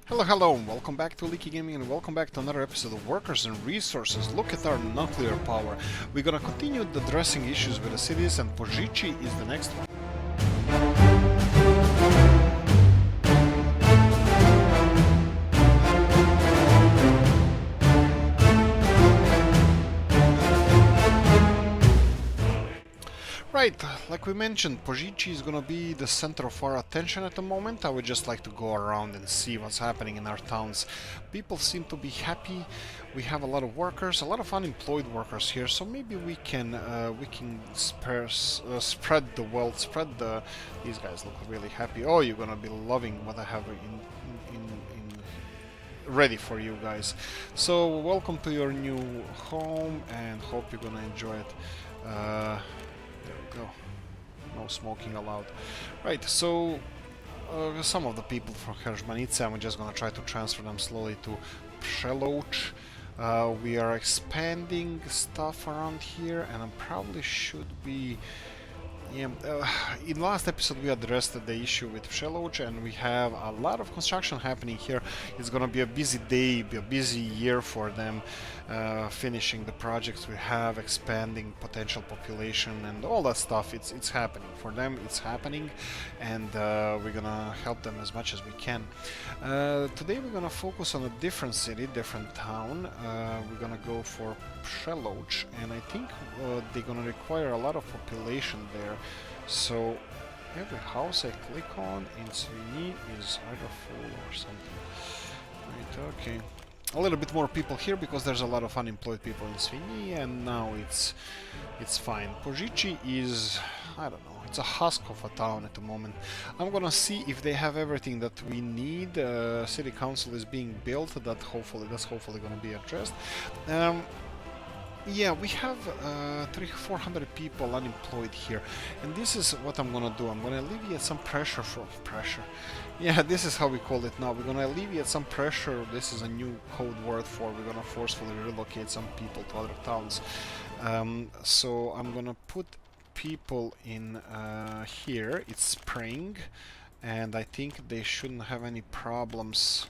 Hello, hello, and welcome back to Oolykee Gaming, and welcome back to another episode of Workers and Resources. Look at our nuclear power. We're gonna continue addressing issues with the cities, and Pojici is the next one. Right, like we mentioned, Pojici is gonna be the center of our attention at the moment. I would just like to go around and see what's happening in our towns. People seem to be happy. We have a lot of workers, a lot of unemployed workers here, so maybe we can spread the wealth, These guys look really happy. Oh, you're gonna be loving what I have ready for you guys. So welcome to your new home, and hope you're gonna enjoy it. There we go. No smoking allowed. Right, so some of the people from Herzmanice, I'm just gonna try to transfer them slowly to Przeloch. We are expanding stuff around here, and I probably should be... Yeah, in last episode we addressed the issue with Przeloch, and we have a lot of construction happening here. It's gonna be a busy day, be a busy year for them, finishing the projects we have, expanding potential population and all that stuff. It's happening for them. It's happening, and we're gonna help them as much as we can. Today we're gonna focus on a different city, different town. We're gonna go for Przeloch, and I think they're gonna require a lot of population there. So every house I click on in Ceanwu is either full or something. Right, okay. A little bit more people here because there's a lot of unemployed people in Ceanwu, and now it's fine. Pojici is, I don't know, it's a husk of a town at the moment. I'm gonna see if they have everything that we need. City council is being built. That's hopefully gonna be addressed. Yeah, we have 400 people unemployed here, and this is what I'm gonna do. I'm gonna alleviate some pressure from pressure. Yeah, this is how we call it now. We're gonna alleviate some pressure. This is a new code word for we're gonna forcefully relocate some people to other towns. So I'm gonna put people in here. It's spring, and I think they shouldn't have any problems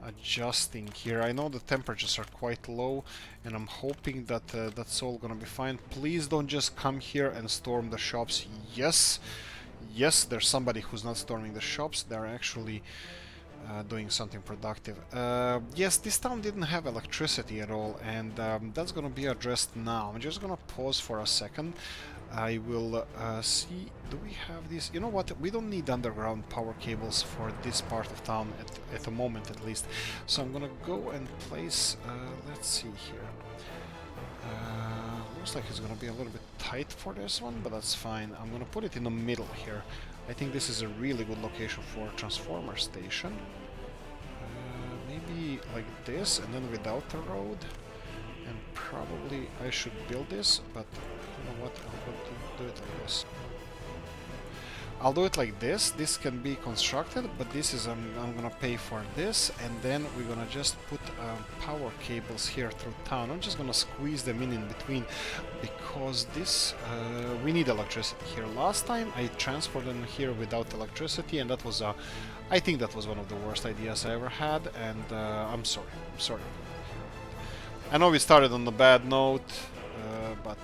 adjusting here. I know the temperatures are quite low, and I'm hoping that that's all gonna be fine. Please don't just come here and storm the shops. Yes, there's somebody who's not storming the shops. They're actually doing something productive. Yes, this town didn't have electricity at all, and that's gonna be addressed now. I'm just gonna pause for a second. I will see, do we have this? You know what, we don't need underground power cables for this part of town at the moment at least. So I'm gonna go and place, let's see here. Looks like it's gonna be a little bit tight for this one, but that's fine. I'm gonna put it in the middle here. I think this is a really good location for a transformer station. Maybe like this, and then without the road. And probably I should build this, but you know what, I'm going to do it like this. I'll do it like this. This can be constructed, but this is I'm gonna pay for this, and then we're gonna just put power cables here through town. I'm just gonna squeeze them in between, because this we need electricity here. Last time I transferred them here without electricity, and that was I think that was one of the worst ideas I ever had, and I'm sorry. I know we started on a bad note, but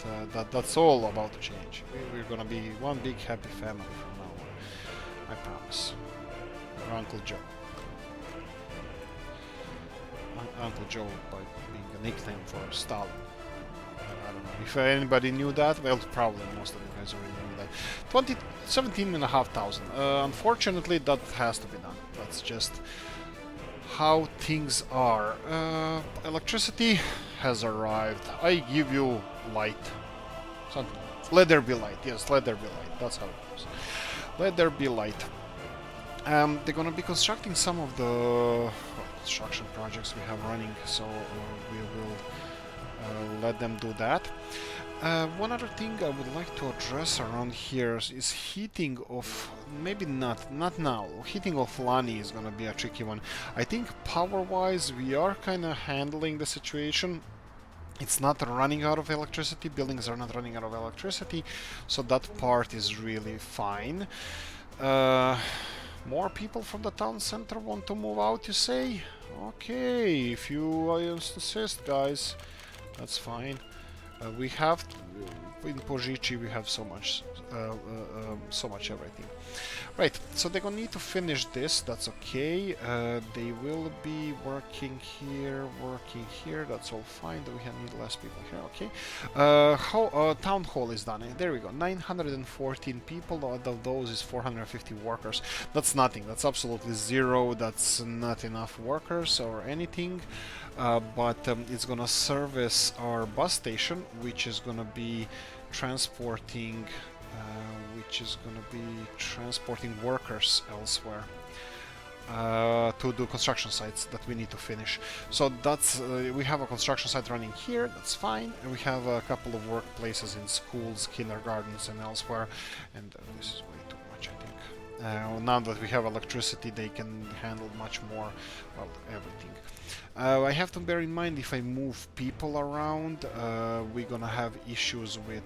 that's all about to change. We're gonna be one big happy family from now on. I promise. Or Uncle Joe. Uncle Joe, by being a nickname for Stalin. I don't know if anybody knew that. Well, probably most of you guys already knew that. 17,500. Unfortunately, that has to be done. That's just how things are. Electricity has arrived. I give you light. Something. Let there be light. Yes, let there be light. That's how it goes. Let there be light. They're gonna be constructing some of the construction projects we have running, so we will let them do that. One other thing I would like to address around here is heating of, maybe not now, heating of Lani is gonna be a tricky one. I think power-wise we are kinda handling the situation. It's not running out of electricity, buildings are not running out of electricity, so that part is really fine. More people from the town center want to move out, you say? Okay, if you insist, guys, that's fine. We have in Pojici we have so much everything. Right, so they're gonna need to finish this. That's okay. They will be working here, that's all fine. Do we need less people here? Okay. Town hall is done. There we go. 914 people. Out of those is 450 workers. That's nothing. That's absolutely zero. That's not enough workers or anything. But it's gonna service our bus station, which is gonna be transporting workers elsewhere to do construction sites that we need to finish. So that's we have a construction site running here. That's fine, and we have a couple of workplaces in schools, kindergartens, and elsewhere. And this is way too much, I think. Now that we have electricity, they can handle much more, well, everything. I have to bear in mind, if I move people around, we're gonna have issues with...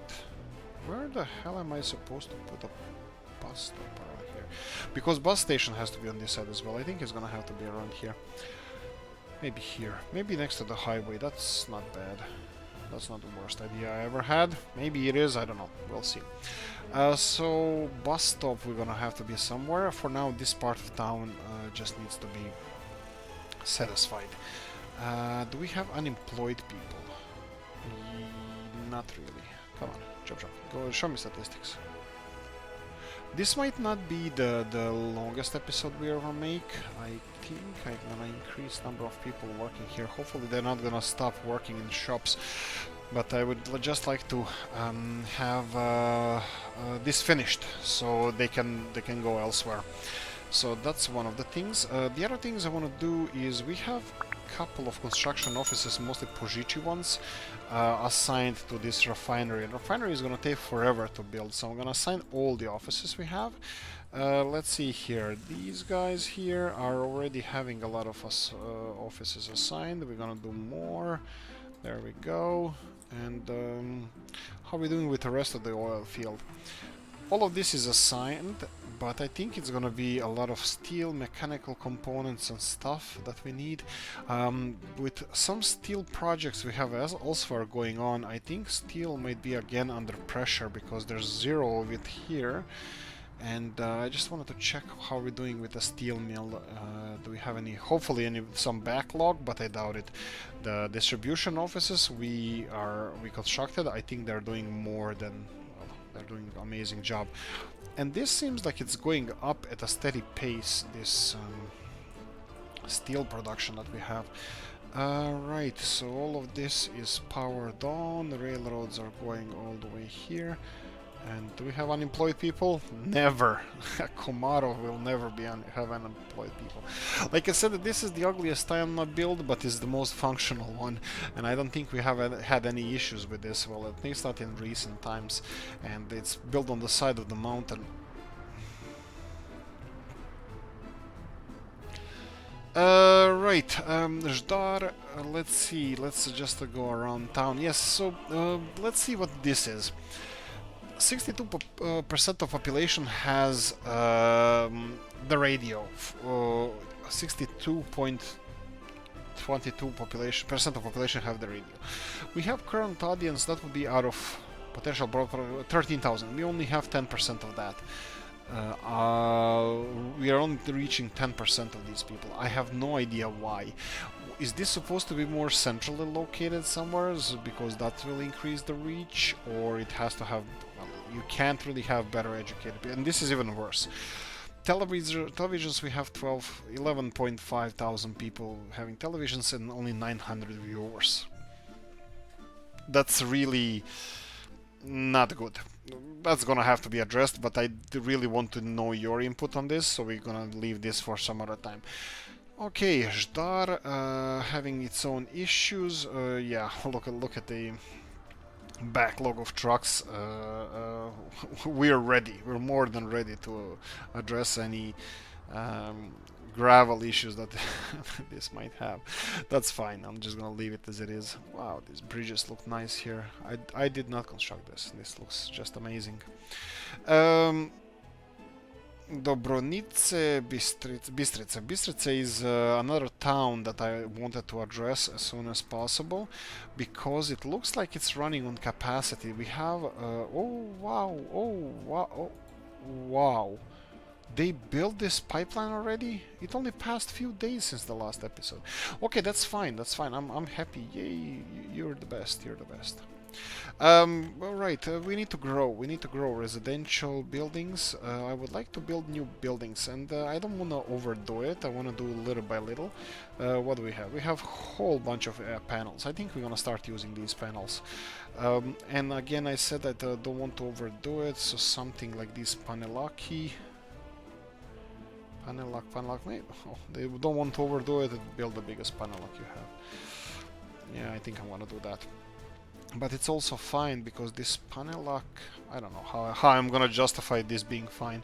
Where the hell am I supposed to put a bus stop around here? Because bus station has to be on this side as well. I think it's gonna have to be around here. Maybe here. Maybe next to the highway. That's not bad. That's not the worst idea I ever had. Maybe it is, I don't know. We'll see. So, bus stop we're gonna have to be somewhere. For now, this part of town just needs to be satisfied. Do we have unemployed people? Not really. Come on, chop. Go show me statistics. This might not be the longest episode we ever make. I think I'm gonna increase number of people working here. Hopefully they're not gonna stop working in shops. But I would just like to have this finished, so they can go elsewhere. So that's one of the things. The other things I want to do is we have a couple of construction offices, mostly Pojici ones, assigned to this refinery. And refinery is going to take forever to build, so I'm going to assign all the offices we have. Let's see here. These guys here are already having a lot of offices assigned. We're going to do more. There we go. And how are we doing with the rest of the oil field? All of this is assigned, but I think it's gonna be a lot of steel, mechanical components and stuff that we need. With some steel projects we have elsewhere going on, I think steel might be again under pressure because there's zero of it here. And I just wanted to check how we're doing with the steel mill. Do we have hopefully some backlog, but I doubt it. The distribution offices we constructed, I think they're doing more than... They're doing an amazing job. And this seems like it's going up at a steady pace, this steel production that we have. Right, so all of this is powered on. The railroads are going all the way here. And do we have unemployed people? Never. Komarov will never have unemployed people. Like I said, this is the ugliest Tiamna build, but it's the most functional one. And I don't think we have had any issues with this, well, at least not in recent times. And it's built on the side of the mountain. Right, Zdar, let's see, let's just go around town. Yes, so let's see what this is. 62% of population has the radio. 62.22% of population have the radio. We have current audience that would be out of potential 13,000. We only have 10% of that. We are only reaching 10% of these people. I have no idea why. Is this supposed to be more centrally located somewhere because that will increase the reach, or it has to have... Well, you can't really have better educated people, and this is even worse. Televisions, we have 11.5 thousand people having televisions and only 900 viewers. That's really not good. That's gonna have to be addressed, but I really want to know your input on this, so we're gonna leave this for some other time. Okay, Zdar having its own issues. Yeah, look at the backlog of trucks. We're ready. We're more than ready to address any gravel issues that this might have. That's fine. I'm just gonna leave it as it is. Wow, these bridges look nice here. I did not construct this. This looks just amazing. Dobronice, Bistrica. Bistrica is another town that I wanted to address as soon as possible, because it looks like it's running on capacity. We have... oh, wow. Oh, wow. Oh, wow. They built this pipeline already? It only passed few days since the last episode. Okay, that's fine. That's fine. I'm happy. Yay, you're the best. You're the best. All right, we need to grow. We need to grow residential buildings. I would like to build new buildings, and I don't want to overdo it. I want to do little by little. What do we have? We have a whole bunch of panels. I think we're gonna start using these panels. And again, I said that I don't want to overdo it, so something like this Panelaki. Panelak, maybe. Oh, they don't want to overdo it and build the biggest Panelak you have. Yeah, I think I'm gonna do that. But it's also fine because this Panelak, I don't know how I'm gonna justify this being fine.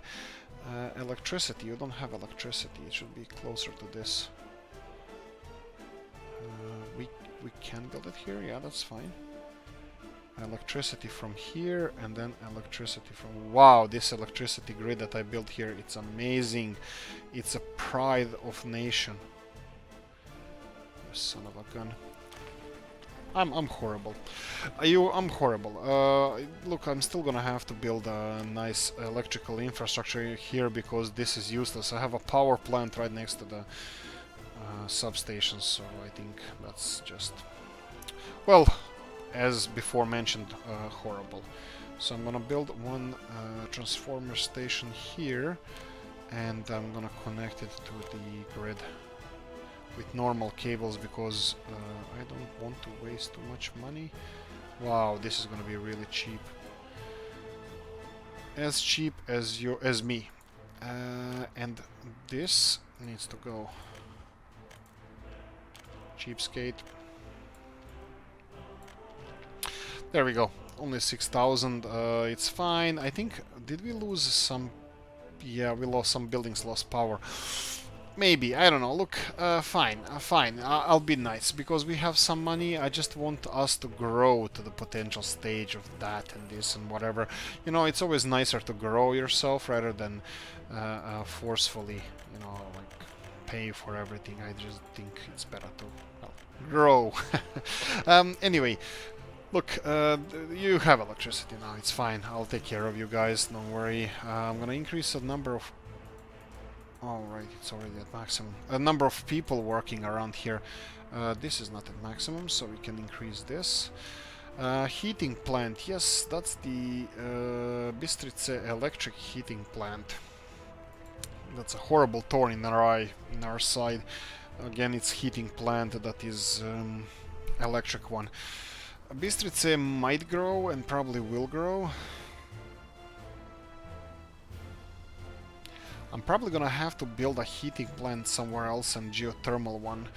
Electricity, you don't have electricity, it should be closer to this. We can build it here, yeah, that's fine. Electricity from here, and then electricity from... Wow, this electricity grid that I built here, it's amazing. It's a pride of nation. You son of a gun. I'm horrible. I'm horrible. Look, I'm still gonna have to build a nice electrical infrastructure here because this is useless. I have a power plant right next to the substation, so I think that's just... Well, as before mentioned, horrible. So I'm gonna build one transformer station here, and I'm gonna connect it to the grid with normal cables because I don't want to waste too much money. Wow, this is gonna be really cheap. As cheap as me. And this needs to go. Cheapskate. There we go. Only 6,000. It's fine. I think... Did we lose some... Yeah, we lost some buildings, lost power. Maybe, I don't know. Look, fine, fine. I'll be nice because we have some money. I just want us to grow to the potential stage of that and this and whatever. You know, it's always nicer to grow yourself rather than forcefully, you know, like pay for everything. I just think it's better to, well, grow. Anyway, look, you have electricity now. It's fine. I'll take care of you guys. Don't worry. I'm gonna increase the number of... Alright, it's already at maximum. A number of people working around here. This is not at maximum, so we can increase this. Heating plant, yes, that's the Bistrice electric heating plant. That's a horrible thorn in our eye, in our side. Again, it's heating plant that is electric one. Bistrice might grow and probably will grow. I'm probably gonna have to build a heating plant somewhere else and geothermal one.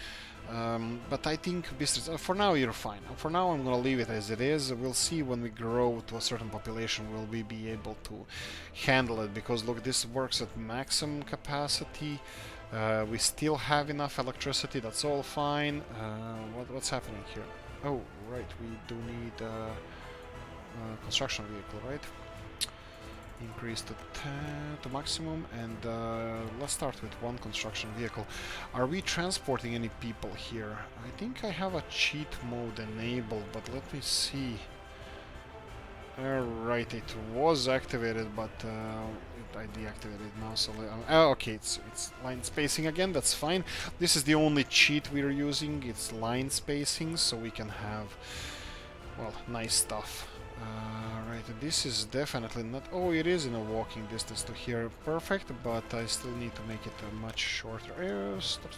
But I think Bistrica, for now you're fine. For now I'm gonna leave it as it is. We'll see when we grow to a certain population will we be able to handle it, because look, this works at maximum capacity. We still have enough electricity, that's all fine. What's happening here? Oh, right, we do need a construction vehicle, right? Increase to maximum, and let's start with one construction vehicle. Are we transporting any people here? I think I have a cheat mode enabled, but let me see. Alright, it was activated, but I deactivated it now, so... okay, it's line spacing again, that's fine. This is the only cheat we're using, it's line spacing, so we can have, well, nice stuff. Right, this is definitely not... Oh, it is in a walking distance to here. Perfect, but I still need to make it much shorter. Stop.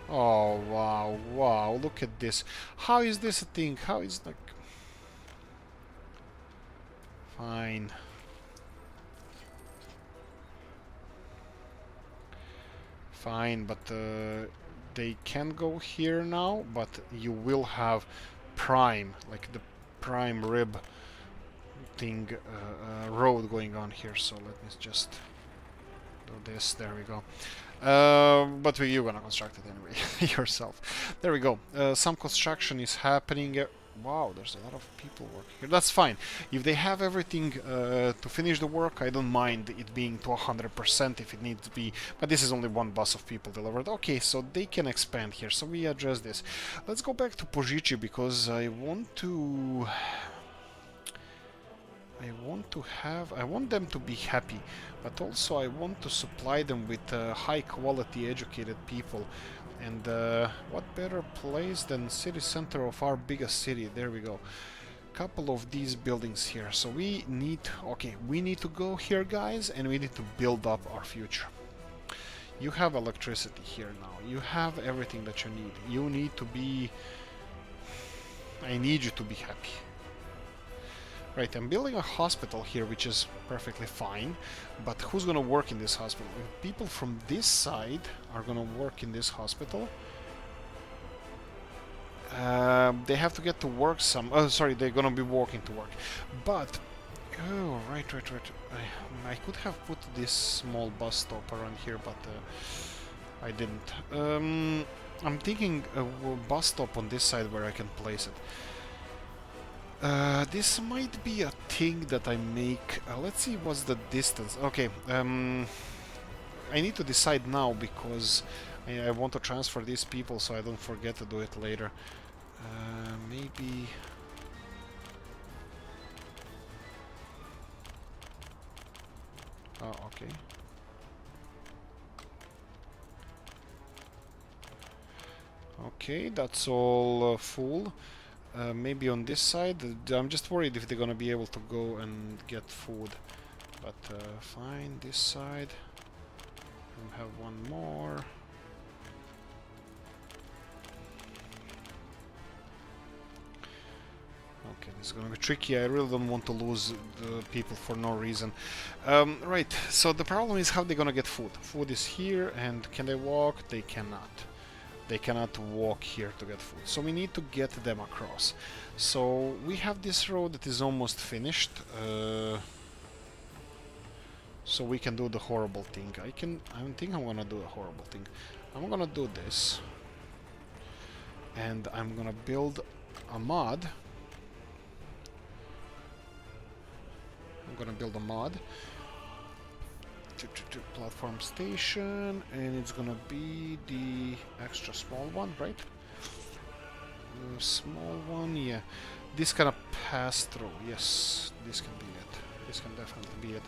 Oh, wow, wow, look at this. How is this a thing? How is like... Fine. Fine, but they can go here now, but you will have prime, like the prime rib thing, road going on here, so let me just do this. There we go. But you're gonna construct it anyway yourself. There we go. Some construction is happening. Wow, there's a lot of people working here. That's fine. If they have everything to finish the work, I don't mind it being to 100% if it needs to be. But this is only one bus of people delivered. Okay, so they can expand here. So we adjust this. Let's go back to Pojici because I want them to be happy, but also I want to supply them with high quality educated people. And what better place than city center of our biggest city? There we go. Couple of these buildings here. So we need to go here, guys, and we need to build up our future. You have electricity here now. You have everything that you need. You need to be... I need you to be happy. Right, I'm building a hospital here, which is perfectly fine, but who's gonna work in this hospital? People from this side are gonna work in this hospital. They have to get to work some... Oh, sorry, they're gonna be walking to work. But... Oh, right. I could have put this small bus stop around here, but I didn't. I'm thinking a bus stop on this side where I can place it. This might be a thing that I make. Let's see what's the distance. Okay, I need to decide now because I want to transfer these people so I don't forget to do it later. Maybe... Oh, okay. Okay, that's all full. Maybe on this side. I'm just worried if they're gonna be able to go and get food. But fine, this side. We have one more. Okay, this is gonna be tricky. I really don't want to lose the people for no reason. Right, so the problem is how they're gonna get food. Food is here, and can they walk? They cannot. They cannot walk here to get food. So we need to get them across. So we have this road that is almost finished. So we can do the horrible thing. I don't think I'm gonna do a horrible thing. I'm gonna do this. And I'm gonna build a mod. To platform station, and it's gonna be the extra small one, right? Small one, yeah. This kind of pass through. Yes, this can be it. This can definitely be it.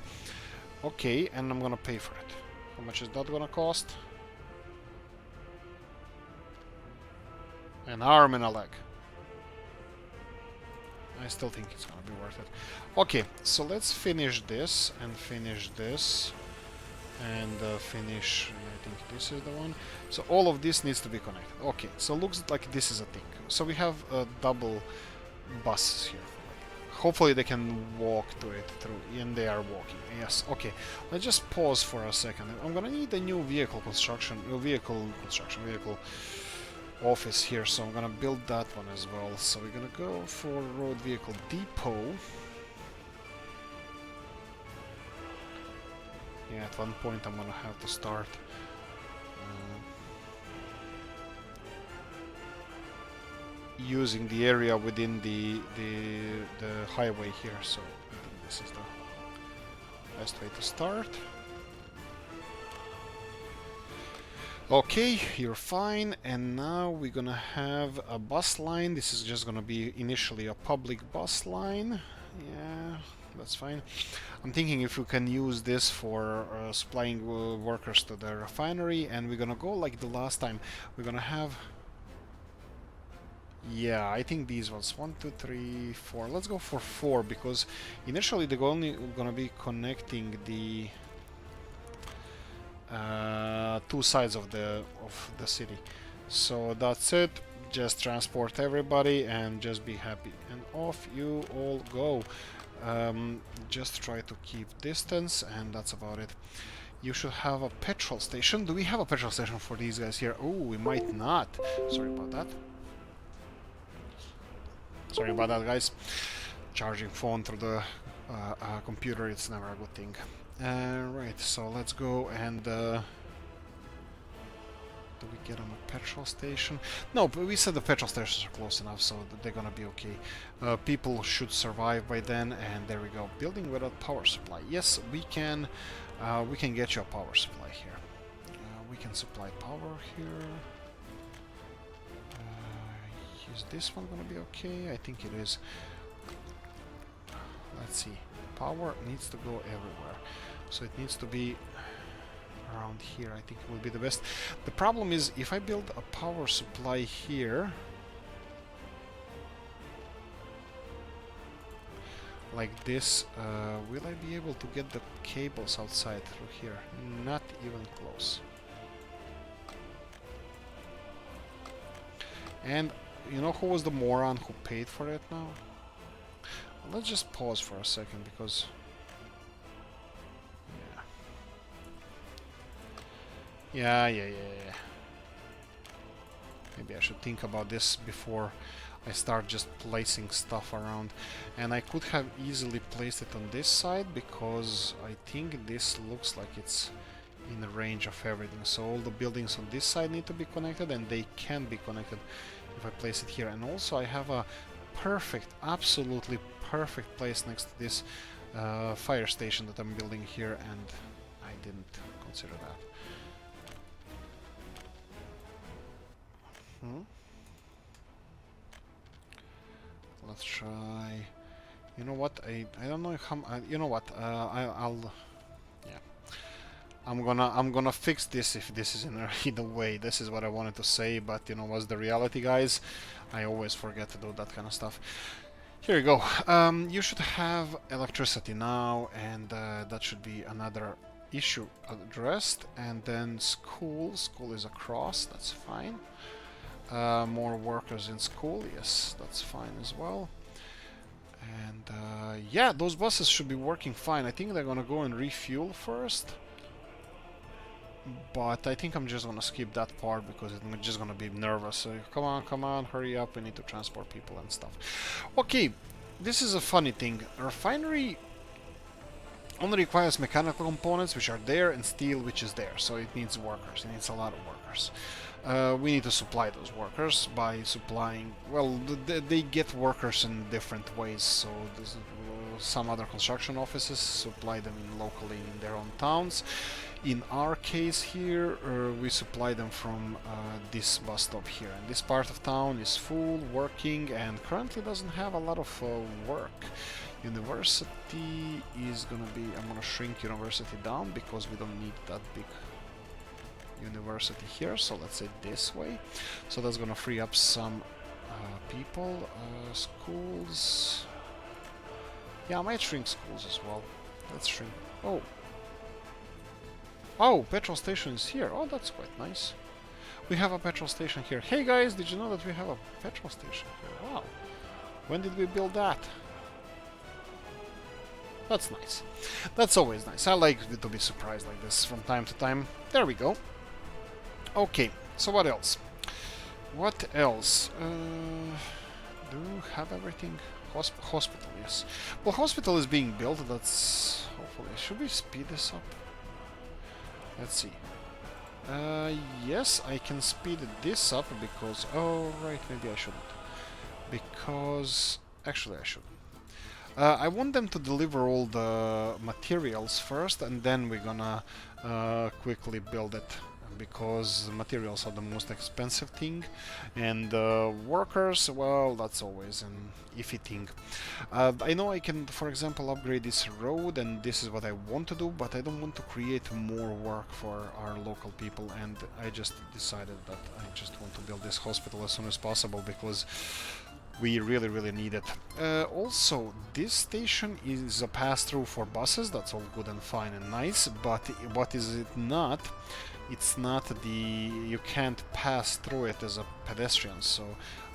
Okay, and I'm gonna pay for it. How much is that gonna cost? An arm and a leg. I still think it's gonna be worth it. Okay, so let's finish this and finish this. And finish, I think this is the one. So all of this needs to be connected. Okay, so looks like this is a thing. So we have double buses here. Hopefully they can walk to it through, and they are walking. Yes, okay. Let's just pause for a second. I'm gonna need a new vehicle office here, so I'm gonna build that one as well. So we're gonna go for road vehicle depot. Yeah, at one point I'm gonna have to start using the area within the highway here, so I think this is the best way to start. Okay, you're fine, and now we're gonna have a bus line. This is just gonna be initially a public bus line. Yeah, that's fine. I'm thinking if we can use this for supplying workers to the refinery, and we're gonna go like the last time. We're gonna have... Yeah, I think these ones. 1, 2, 3, 4. Let's go for 4, because initially they're only gonna be connecting the two sides of the city. So that's it. Just transport everybody and just be happy. And off you all go. Just try to keep distance, and that's about it. You should have a petrol station. Do we have a petrol station for these guys here? Oh, we might not. Sorry about that. Sorry about that, guys. Charging phone through the computer, it's never a good thing. Right, so let's go and Do we get them a petrol station? No, but we said the petrol stations are close enough, so they're gonna be okay. People should survive by then, and there we go. Building without power supply. Yes, we can get you a power supply here. We can supply power here. Is this one gonna be okay? I think it is. Let's see. Power needs to go everywhere, so it needs to be around here. I think it will be the best. The problem is if I build a power supply here, like this, will I be able to get the cables outside through here? Not even close. And you know who was the moron who paid for it now? Let's just pause for a second because yeah. Maybe I should think about this before I start just placing stuff around. And I could have easily placed it on this side because I think this looks like it's in the range of everything. So all the buildings on this side need to be connected, and they can be connected if I place it here. And also I have a perfect, absolutely perfect place next to this fire station that I'm building here, and I didn't consider that. Let's try. You know what? I don't know how. You know what? I'll. Yeah. I'm gonna fix this if this is in the way. This is what I wanted to say, but you know what's the reality, guys? I always forget to do that kind of stuff. Here you go. You should have electricity now, and that should be another issue addressed. And then school. School is across. That's fine. More workers in school, yes, that's fine as well. And yeah, those buses should be working fine. I think they're gonna go and refuel first, but I think I'm just gonna skip that part because I'm just gonna be nervous. So come on, hurry up, we need to transport people and stuff. Okay, this is a funny thing. A refinery only requires mechanical components, which are there, and steel, which is there, so it needs workers. It needs a lot of workers. We need to supply those workers by supplying, well, they get workers in different ways, so some other construction offices supply them locally in their own towns. In our case here, we supply them from this bus stop here, and this part of town is full, working, and currently doesn't have a lot of work. University is gonna be, I'm gonna shrink university down because we don't need that big university here, so let's say this way. So that's gonna free up some people. Schools, yeah, I might shrink schools as well. Let's shrink. Oh, petrol station is here. Oh, that's quite nice. We have a petrol station here. Hey guys, did you know that we have a petrol station here? Wow, when did we build that? That's nice. That's always nice. I like to be surprised like this from time to time. There we go. Okay, so what else? What else? Do you have everything? Hospital, yes. Well, hospital is being built. That's hopefully. Should we speed this up? Let's see. Yes, I can speed this up because. Oh, right. Maybe I shouldn't. Because actually, I should. I want them to deliver all the materials first, and then we're gonna quickly build it. Because the materials are the most expensive thing, and workers, well, that's always an iffy thing. I know I can, for example, upgrade this road, and this is what I want to do, but I don't want to create more work for our local people, and I just decided that I just want to build this hospital as soon as possible because we really need it. Also, this station is a pass-through for buses. That's all good and fine and nice, but what is it not? It's not the... you can't pass through it as a pedestrian, so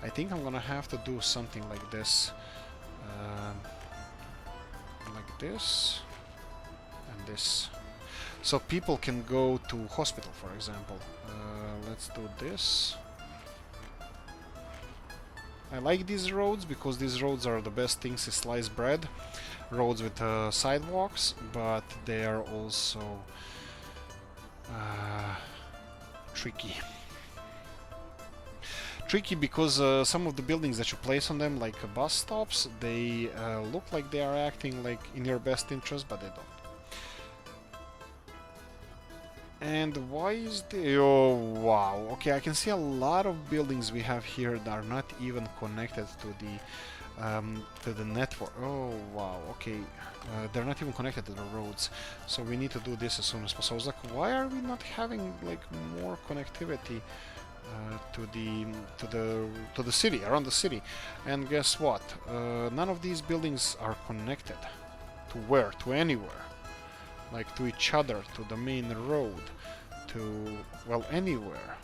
I think I'm gonna have to do something like this. Like this and this. So people can go to hospital, for example. Let's do this. I like these roads because these roads are the best things in sliced bread. Roads with sidewalks, but they are also tricky. tricky because some of the buildings that you place on them, like bus stops, they look like they are acting like in your best interest, but they don't. And why is the... oh, wow. Okay, I can see a lot of buildings we have here that are not even connected to the network. Oh, wow. Okay, they're not even connected to the roads. So we need to do this as soon as possible. I was like, why are we not having like more connectivity to the city, around the city? And guess what? None of these buildings are connected. To where? To anywhere. Like to each other, to the main road, to, well, anywhere.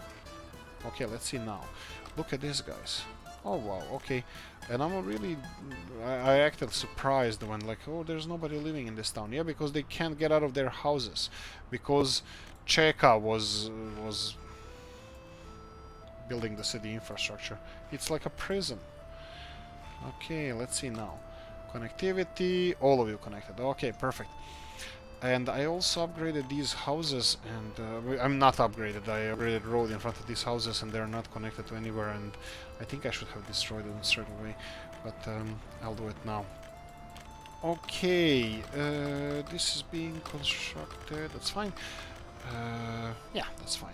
Okay, let's see now. Look at this, guys. Oh wow, okay. And I'm really, I acted surprised when like, oh, there's nobody living in this town. Yeah, because they can't get out of their houses, because Cheka was building the city infrastructure. It's like a prison. Okay, let's see now. Connectivity, all of you connected. Okay, perfect. And I also upgraded these houses, and I'm not upgraded, I upgraded road in front of these houses, and they're not connected to anywhere, and I think I should have destroyed them straight away, but I'll do it now. Okay, this is being constructed, that's fine. Yeah, that's fine.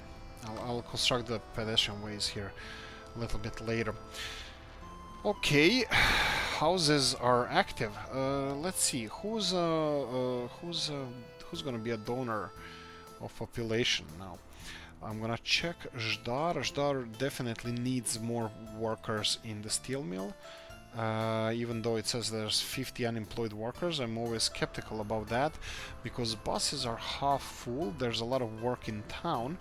I'll construct the pedestrian ways here a little bit later. Okay, houses are active. Let's see who's gonna be a donor of population now. I'm gonna check Zdar. Zdar definitely needs more workers in the steel mill. Even though it says there's 50 unemployed workers, I'm always skeptical about that, because buses are half full, there's a lot of work in town,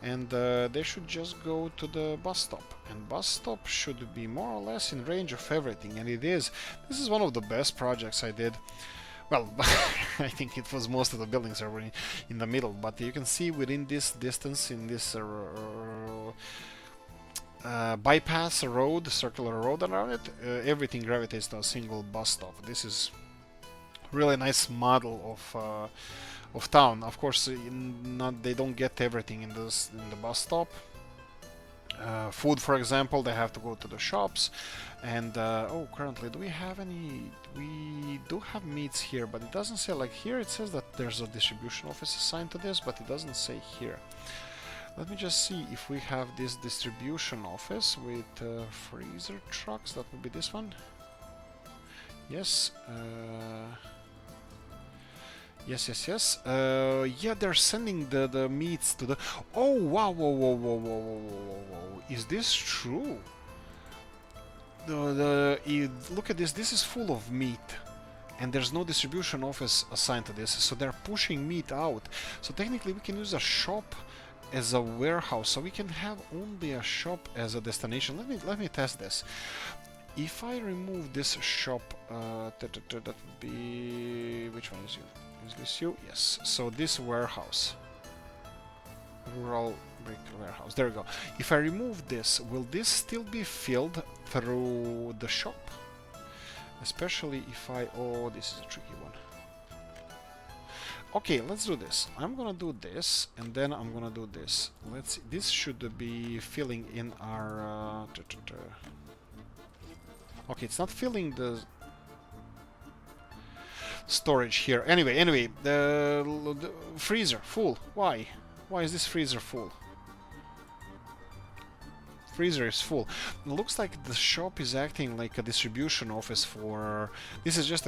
and they should just go to the bus stop. And bus stop should be more or less in range of everything, and it is. This is one of the best projects I did. Well, I think it was most of the buildings are in the middle, but you can see within this distance, in this bypass road, circular road around it, everything gravitates to a single bus stop. This is really nice model of town. Of course, they don't get everything in the bus stop. Food, for example, they have to go to the shops. And oh, currently, do we have any? We do have meats here, but it doesn't say, like here it says that there's a distribution office assigned to this, but it doesn't say here. Let me just see if we have this distribution office with freezer trucks. That would be this one. Yes. Yes. Yeah, they're sending the meats to the... Oh, wow, whoa. Is this true? Look at this. This is full of meat. And there's no distribution office assigned to this. So they're pushing meat out. So technically we can use a shop as a warehouse, so we can have only a shop as a destination. Let me test this. If I remove this shop, that would be... Which one is you? Is this you? Yes. So this warehouse, rural brick warehouse. There we go. If I remove this, will this still be filled through the shop? Especially if I... Oh, this is a tricky one. Okay, let's do this. I'm gonna do this, and then I'm gonna do this. Let's see. This should be filling in our... Okay, it's not filling the storage here. Anyway, the freezer full. Why? Why is this freezer full? Freezer is full. It looks like the shop is acting like a distribution office for... This is just...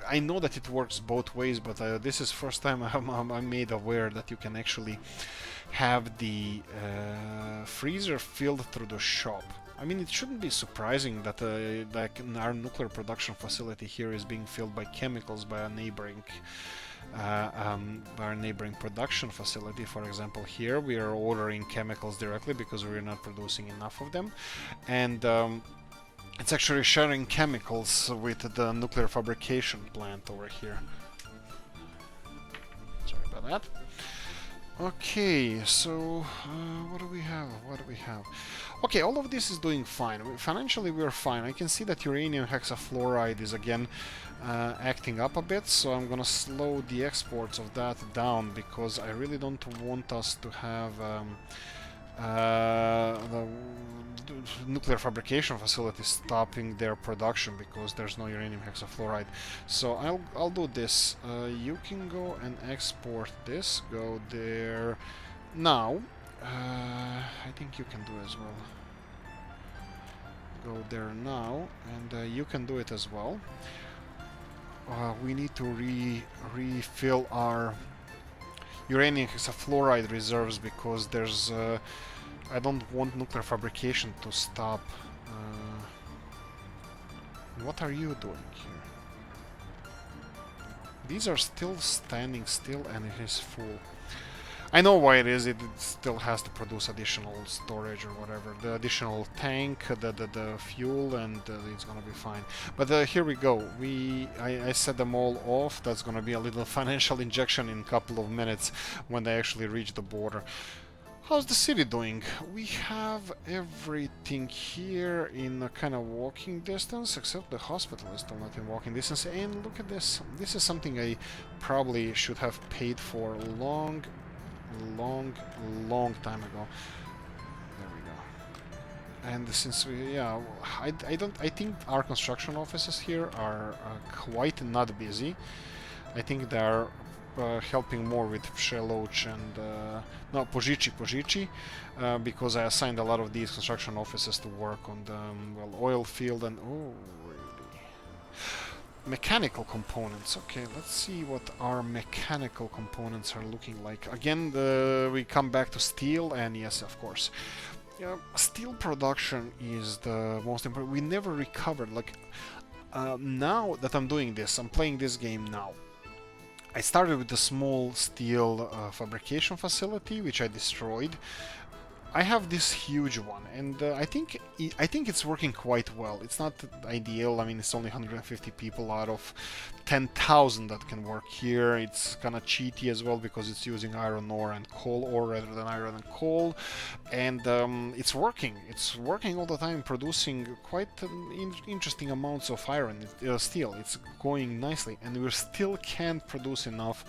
I know that it works both ways, but this is first time I'm made aware that you can actually have the freezer filled through the shop. I mean, it shouldn't be surprising that like our nuclear production facility here is being filled by chemicals by a neighboring production facility. For example, here we are ordering chemicals directly because we're not producing enough of them, and it's actually sharing chemicals with the nuclear fabrication plant over here. Sorry about that. Okay, so what do we have? Okay, all of this is doing fine. Financially, we're fine. I can see that uranium hexafluoride is again acting up a bit, so I'm gonna slow the exports of that down, because I really don't want us to have the nuclear fabrication facilities stopping their production because there's no uranium hexafluoride. So I'll do this. You can go and export this. Go there now. I think you can do as well. Go there now, and you can do it as well. We need to refill our uranium hexafluoride reserves because there's I don't want nuclear fabrication to stop. What are you doing here? These are still standing still and it is full. I know why it is. It still has to produce additional storage or whatever. The additional tank, the fuel, and it's gonna be fine. But here we go. I set them all off. That's gonna be a little financial injection in a couple of minutes when they actually reach the border. How's the city doing? We have everything here in a kind of walking distance, except the hospital is still not in walking distance. And look at this. This is something I probably should have paid for long time ago. There we go. And since we, yeah, I think our construction offices here are quite not busy. I think they are helping more with Przeloch and no, Požiči, because I assigned a lot of these construction offices to work on the well, oil field and oh, really. Mechanical components. Okay, let's see what our mechanical components are looking like. Again, we come back to steel, and yes, of course, steel production is the most important. We never recovered. Like now that I'm doing this, I'm playing this game now. I started with a small steel fabrication facility, which I destroyed. I have this huge one, and I think it's working quite well. It's not ideal. I mean, it's only 150 people out of 10,000 that can work here. It's kind of cheaty as well because it's using iron ore and coal ore rather than iron and coal, and it's working. It's working all the time, producing quite interesting amounts of iron, steel. It's going nicely, and we still can't produce enough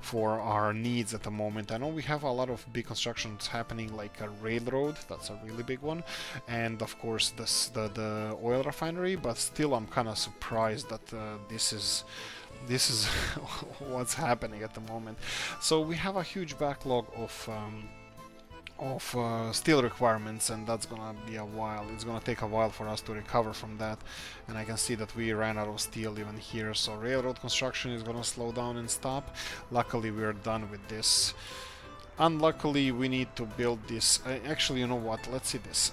for our needs at the moment. I know we have a lot of big constructions happening, like a railroad, that's a really big one, and of course the oil refinery, but still I'm kind of surprised that this is what's happening at the moment. So we have a huge backlog of steel requirements, and that's gonna be a while. It's gonna take a while for us to recover from that, and I can see that we ran out of steel even here, so railroad construction is gonna slow down and stop. Luckily we are done with this. Unluckily, we need to build this. Actually, you know what? Let's see this.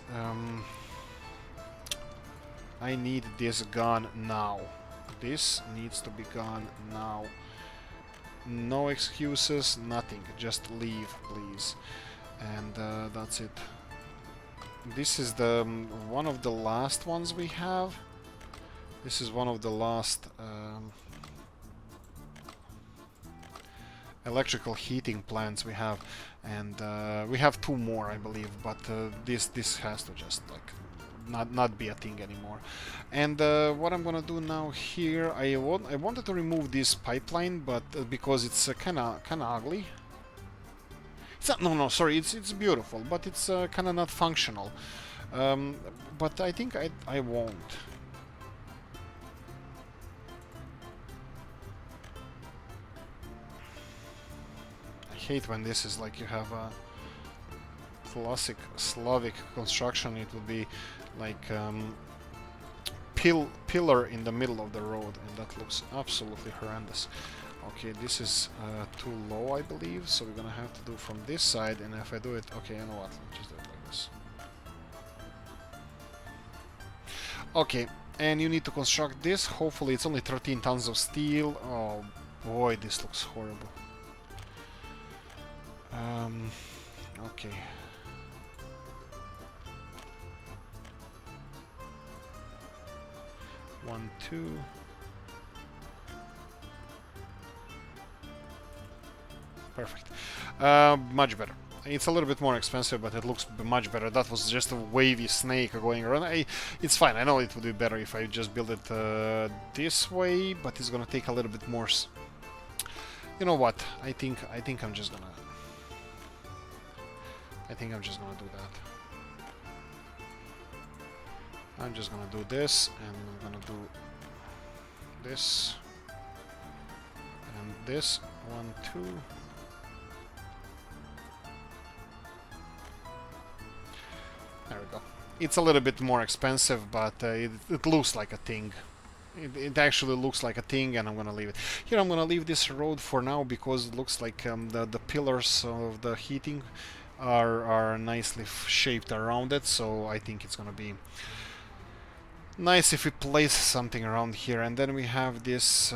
I need this gone now. This needs to be gone now. No excuses, nothing. Just leave, please. And that's it. This is the one of the last ones we have. This is one of the last electrical heating plants we have, and we have two more, I believe, but this has to just like not be a thing anymore. And what I'm gonna do now here, I wanted to remove this pipeline, but because it's kind of ugly. It's not, no, sorry, it's beautiful, but it's kind of not functional. But I think I won't. Hate when this is like you have a classic Slavic construction. It would be like pillar in the middle of the road, and that looks absolutely horrendous. Okay, this is too low, I believe, so we're gonna have to do from this side, and if I do it, okay, you know what, let's just do it like this. Okay, and you need to construct this. Hopefully it's only 13 tons of steel. Oh boy, this looks horrible. Okay. One, two. Perfect. Much better. It's a little bit more expensive, but it looks much better. That was just a wavy snake going around. It's fine. I know it would be better if I just build it this way, but it's gonna take a little bit more. You know what? I think I'm just gonna. I think I'm just gonna do that. I'm just gonna do this, and I'm gonna do this, and this, 1, 2. There we go. It's a little bit more expensive, but it looks like a thing. It actually looks like a thing, and I'm gonna leave it. Here I'm gonna leave this road for now because it looks like the pillars of the heating are nicely shaped around it, so I think it's gonna be nice if we place something around here. And then we have this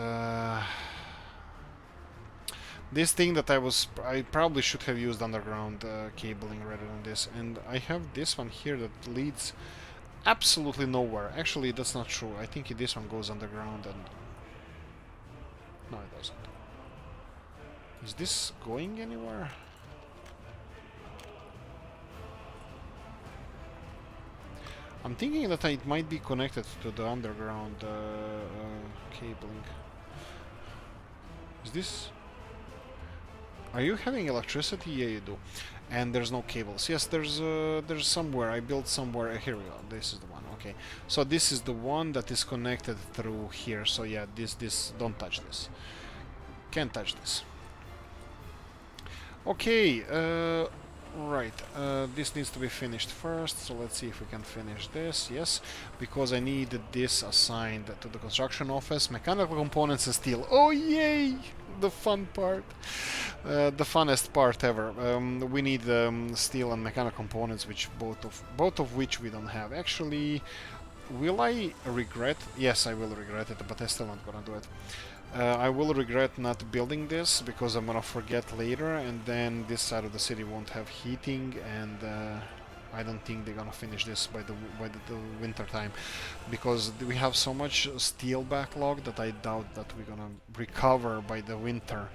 this thing that I probably should have used underground cabling rather than this, and I have this one here that leads absolutely nowhere. Actually, that's not true. I think this one goes underground, and no, it doesn't. Is this going anywhere? I'm thinking that it might be connected to the underground cabling. Is this... Are you having electricity? Yeah, you do. And there's no cables. Yes, there's somewhere. I built somewhere. Here we go. This is the one. Okay. So this is the one that is connected through here. So yeah, this don't touch this. Can't touch this. Okay. Right. This needs to be finished first. So let's see if we can finish this. Yes, because I need this assigned to the construction office. Mechanical components and steel. Oh yay! The fun part. The funnest part ever. We need steel and mechanical components, which both of which we don't have. Actually, will I regret? Yes, I will regret it, but I'm still not gonna do it. I will regret not building this because I'm gonna forget later, and then this side of the city won't have heating, and I don't think they're gonna finish this by the winter time, because we have so much steel backlog that I doubt that we're gonna recover by the winter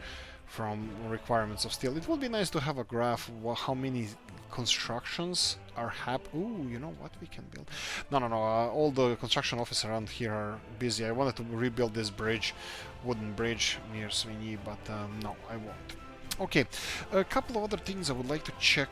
from requirements of steel. It would be nice to have a graph how many constructions are Ooh, you know what we can build? No. All the construction offices around here are busy. I wanted to rebuild this bridge, wooden bridge near Ceanwu, but no, I won't. Okay, a couple of other things I would like to check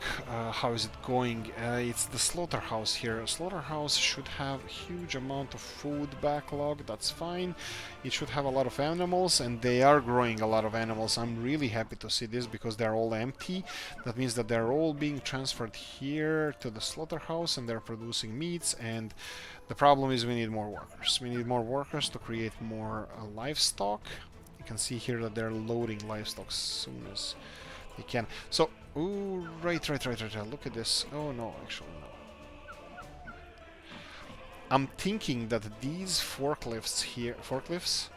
how is it going. It's the slaughterhouse here. Slaughterhouse should have huge amount of food backlog, that's fine. It should have a lot of animals, and they are growing a lot of animals. I'm really happy to see this because they're all empty. That means that they're all being transferred here to the slaughterhouse, and they're producing meats, and the problem is we need more workers. We need more workers to create more livestock. You can see here that they're loading livestock as soon as they can. So, ooh, right. Look at this. Oh no, actually no. I'm thinking that these forklifts here, forklifts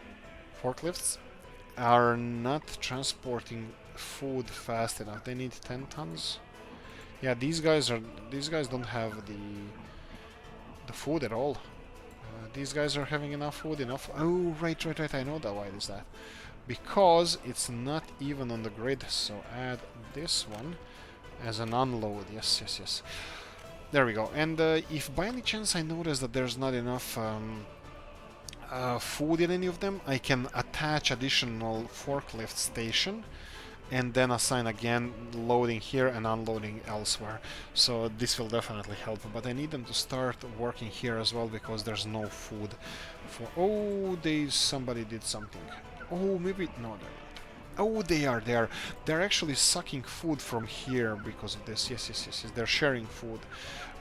are not transporting food fast enough. They need 10 tons. Yeah, these guys don't have the food at all. These guys are having enough food, Oh, right. I know that. Why is that? Because it's not even on the grid. So add this one as an unload. Yes. There we go. And if by any chance I notice that there's not enough food in any of them, I can attach additional forklift station, and then assign again loading here and unloading elsewhere. So this will definitely help, but I need them to start working here as well because there's no food for... Oh, somebody did something. Oh, maybe... No, they're not. Oh, they are. They're actually sucking food from here because of this. Yes. They're sharing food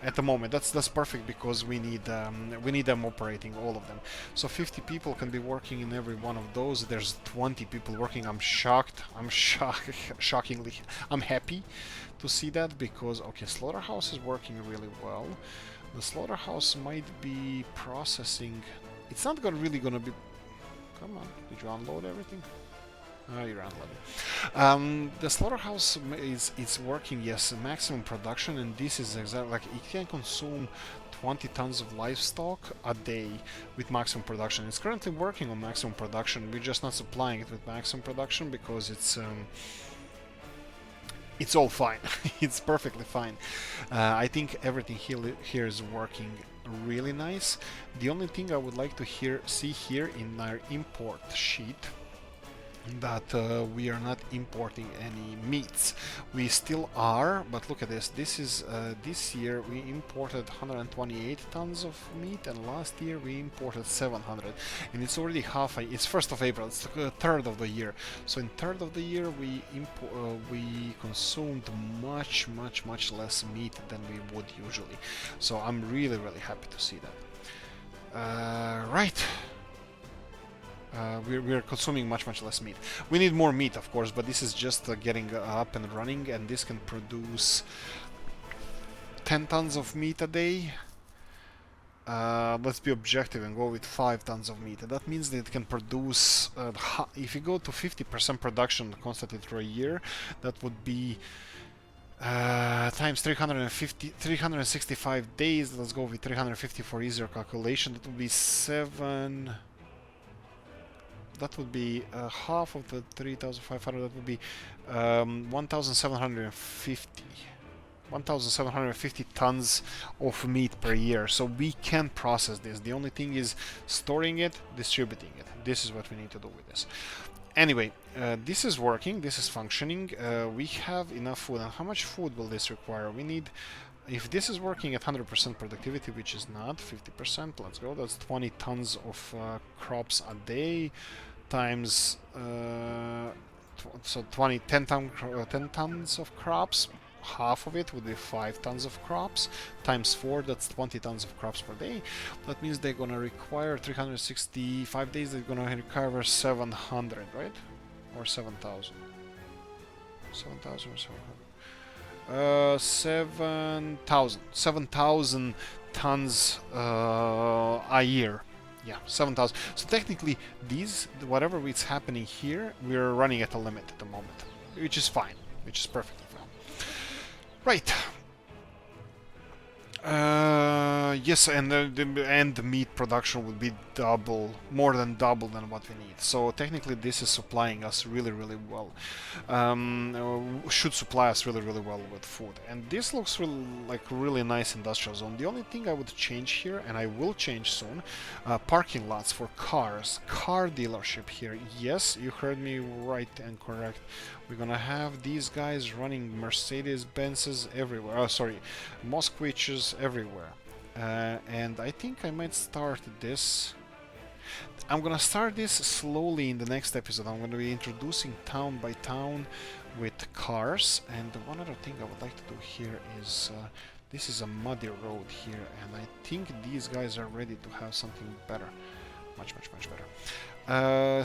at the moment. That's perfect because we need them operating, all of them. So 50 people can be working in every one of those. There's 20 people working. I'm shocked. Shockingly, I'm happy to see that because okay, slaughterhouse is working really well. The slaughterhouse might be processing. It's not really gonna be. Come on, did you unload everything? Oh, you're unloading. The slaughterhouse is working, yes, maximum production, and this is exactly like it can consume 20 tons of livestock a day with maximum production. It's currently working on maximum production. We're just not supplying it with maximum production because it's all fine. It's perfectly fine. I think everything here is working really nice. The only thing I would like to see here in our import sheet that we are not importing any meats. We still are, but look at this. This is this year we imported 128 tons of meat, and last year we imported 700. And it's already it's 1st of April. It's the third of the year. So in third of the year we consumed much less meat than we would usually. So I'm really happy to see that. Right. We're consuming much less meat. We need more meat, of course, but this is just getting up and running, and this can produce 10 tons of meat a day. Let's be objective and go with 5 tons of meat. That means that it can produce, if you go to 50% production constantly through a year, that would be times 365 days. Let's go with 350 for easier calculation. That would be 7... That would be half of the 3,500. That would be 1,750 tons of meat per year. So we can process this. The only thing is storing it, distributing it. This is what we need to do with this. Anyway, this is working. This is functioning. We have enough food. And how much food will this require? We need... If this is working at 100% productivity, which is not 50%, let's go. That's 20 tons of crops a day times so 10 tons of crops. Half of it would be 5 tons of crops times 4. That's 20 tons of crops per day. That means they're gonna require 365 days. They're gonna require 700, right? Or 7,000. 7,000 or 700. 7,000 tons a year. Yeah, 7,000. So technically, these, whatever is happening here, we're running at a limit at the moment, which is fine, which is perfectly fine. Right. Yes, and the meat production would be more than double than what we need. So technically, this is supplying us really well. Should supply us really well with food. And this looks like a really nice industrial zone. The only thing I would change here, and I will change soon, parking lots for cars. Car dealership here. Yes, you heard me right and correct. We're gonna have these guys running Mercedes-Benzes everywhere. Oh, sorry, Moskviches everywhere. And I think I might start this. I'm gonna start this slowly in the next episode. I'm gonna be introducing town by town with cars. And one other thing I would like to do here is this is a muddy road here, and I think these guys are ready to have something better, much better.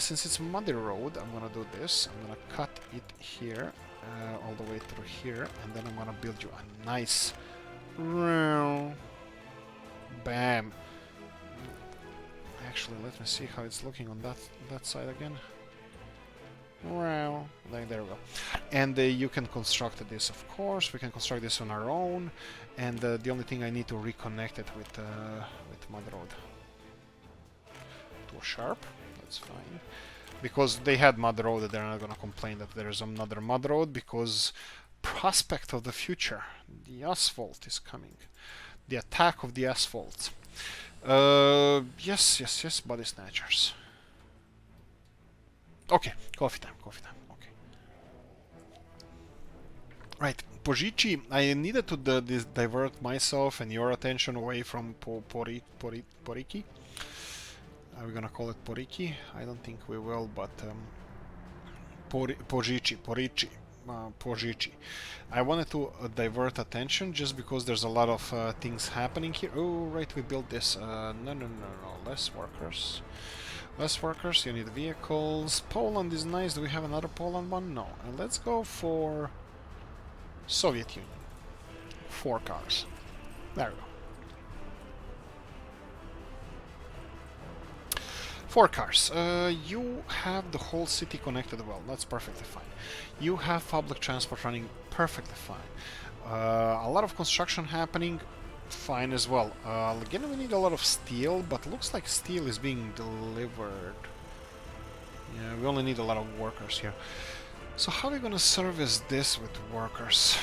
Since it's a muddy road, I'm gonna do this. I'm gonna cut it here, all the way through here, and then I'm gonna build you a nice... Bam! Actually, let me see how it's looking on that side again. Well, there we go. And you can construct this, of course. We can construct this on our own, and the only thing I need to reconnect it with mud road to a sharp. That's fine, because they had mud road. They're not gonna complain that there is another mud road, because prospect of the future. The asphalt is coming. The attack of the asphalt. Yes, body snatchers. Okay, coffee time. Okay. Right, Pojici, I needed to divert myself and your attention away from Poriki. Are we gonna call it Poriki? I don't think we will, but Pojici. I wanted to divert attention just because there's a lot of things happening here. Oh, right, we built this. No. Less workers. You need vehicles. Poland is nice. Do we have another Poland one? No. And let's go for Soviet Union. 4 cars. There we go. 4 cars. You have the whole city connected well. That's perfectly fine. You have public transport running perfectly fine. A lot of construction happening. Fine as well. Again, we need a lot of steel, but looks like steel is being delivered. Yeah, we only need a lot of workers here. So how are we gonna service this with workers?